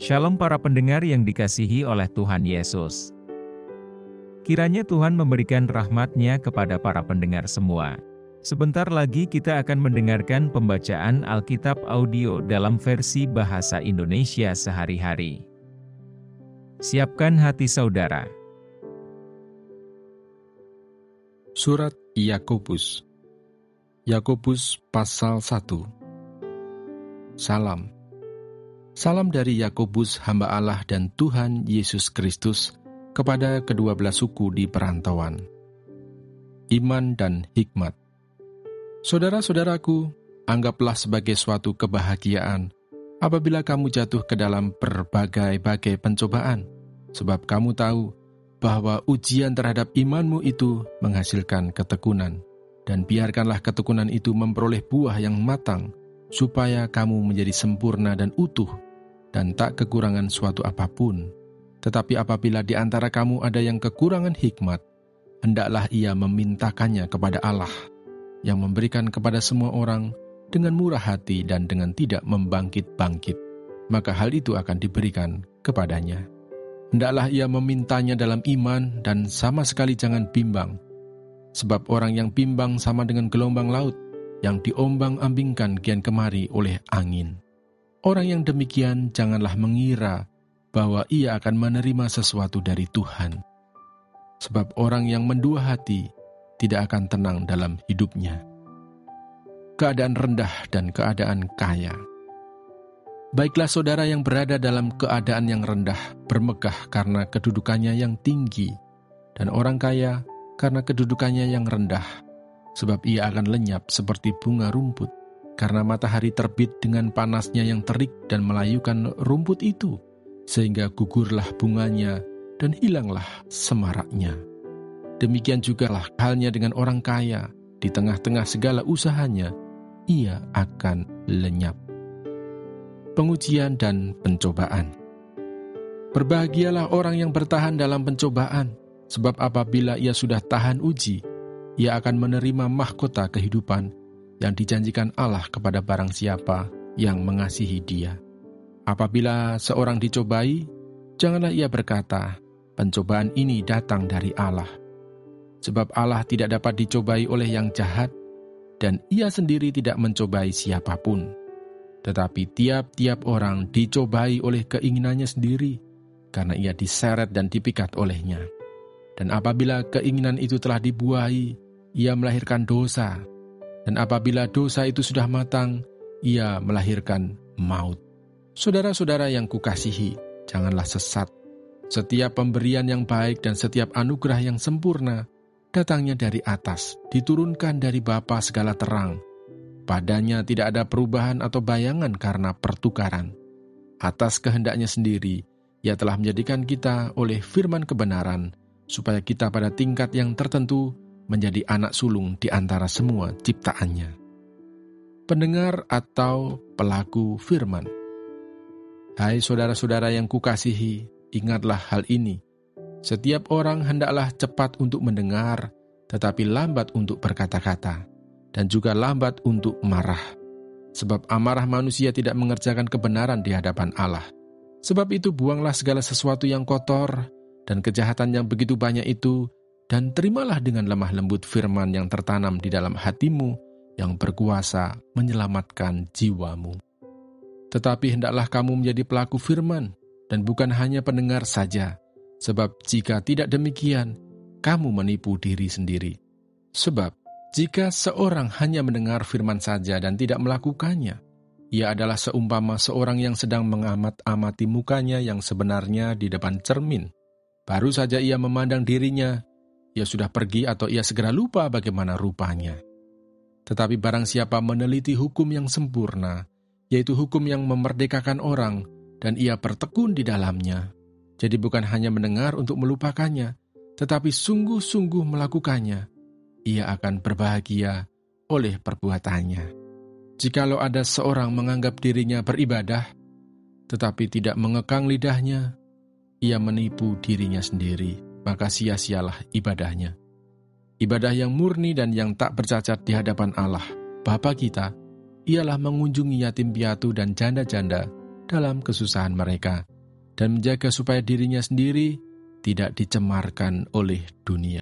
Shalom para pendengar yang dikasihi oleh Tuhan Yesus. Kiranya Tuhan memberikan rahmat-Nya kepada para pendengar semua. Sebentar lagi kita akan mendengarkan pembacaan Alkitab audio dalam versi bahasa Indonesia sehari-hari. Siapkan hati saudara. Surat Yakobus. Yakobus pasal 1. Salam. Salam dari Yakobus, hamba Allah dan Tuhan Yesus Kristus, kepada kedua belas suku di perantauan. Iman dan hikmat. Saudara-saudaraku, anggaplah sebagai suatu kebahagiaan apabila kamu jatuh ke dalam berbagai-bagai pencobaan, sebab kamu tahu bahwa ujian terhadap imanmu itu menghasilkan ketekunan, dan biarkanlah ketekunan itu memperoleh buah yang matang, supaya kamu menjadi sempurna dan utuh, dan tak kekurangan suatu apapun. Tetapi apabila di antara kamu ada yang kekurangan hikmat, hendaklah ia memintakannya kepada Allah, yang memberikan kepada semua orang dengan murah hati dan dengan tidak membangkit-bangkit, maka hal itu akan diberikan kepadanya. Hendaklah ia memintanya dalam iman dan sama sekali jangan bimbang, sebab orang yang bimbang sama dengan gelombang laut, yang diombang-ambingkan kian kemari oleh angin. Orang yang demikian janganlah mengira bahwa ia akan menerima sesuatu dari Tuhan. Sebab orang yang mendua hati tidak akan tenang dalam hidupnya. Keadaan rendah dan keadaan kaya. Baiklah saudara yang berada dalam keadaan yang rendah bermegah karena kedudukannya yang tinggi, dan orang kaya karena kedudukannya yang rendah, sebab ia akan lenyap seperti bunga rumput, karena matahari terbit dengan panasnya yang terik dan melayukan rumput itu, sehingga gugurlah bunganya dan hilanglah semaraknya. Demikian jugalah halnya dengan orang kaya, di tengah-tengah segala usahanya, ia akan lenyap. Pengujian dan pencobaan. Berbahagialah orang yang bertahan dalam pencobaan, sebab apabila ia sudah tahan uji, ia akan menerima mahkota kehidupan yang dijanjikan Allah kepada barang siapa yang mengasihi Dia. Apabila seorang dicobai, janganlah ia berkata, "Pencobaan ini datang dari Allah." Sebab Allah tidak dapat dicobai oleh yang jahat, dan Ia sendiri tidak mencobai siapapun. Tetapi tiap-tiap orang dicobai oleh keinginannya sendiri, karena ia diseret dan dipikat olehnya. Dan apabila keinginan itu telah dibuahi, ia melahirkan dosa. Dan apabila dosa itu sudah matang, ia melahirkan maut. Saudara-saudara yang kukasihi, janganlah sesat. Setiap pemberian yang baik dan setiap anugerah yang sempurna datangnya dari atas, diturunkan dari Bapa segala terang. Padanya tidak ada perubahan atau bayangan karena pertukaran. Atas kehendaknya sendiri, Ia telah menjadikan kita oleh firman kebenaran, supaya kita pada tingkat yang tertentu menjadi anak sulung di antara semua ciptaannya. Pendengar atau pelaku firman. Hai saudara-saudara yang kukasihi, ingatlah hal ini. Setiap orang hendaklah cepat untuk mendengar, tetapi lambat untuk berkata-kata, dan juga lambat untuk marah. Sebab amarah manusia tidak mengerjakan kebenaran di hadapan Allah. Sebab itu buanglah segala sesuatu yang kotor, dan kejahatan yang begitu banyak itu, dan terimalah dengan lemah lembut firman yang tertanam di dalam hatimu, yang berkuasa menyelamatkan jiwamu. Tetapi hendaklah kamu menjadi pelaku firman, dan bukan hanya pendengar saja, sebab jika tidak demikian, kamu menipu diri sendiri. Sebab jika seorang hanya mendengar firman saja dan tidak melakukannya, ia adalah seumpama seorang yang sedang mengamat-amati mukanya yang sebenarnya di depan cermin. Baru saja ia memandang dirinya, ia sudah pergi atau ia segera lupa bagaimana rupanya. Tetapi barang siapa meneliti hukum yang sempurna, yaitu hukum yang memerdekakan orang, dan ia bertekun di dalamnya, jadi bukan hanya mendengar untuk melupakannya, tetapi sungguh-sungguh melakukannya, ia akan berbahagia oleh perbuatannya. Jikalau ada seorang menganggap dirinya beribadah, tetapi tidak mengekang lidahnya, ia menipu dirinya sendiri, maka sia-sialah ibadahnya. Ibadah yang murni dan yang tak bercacat di hadapan Allah, Bapa kita, ialah mengunjungi yatim piatu dan janda-janda dalam kesusahan mereka, dan menjaga supaya dirinya sendiri tidak dicemarkan oleh dunia.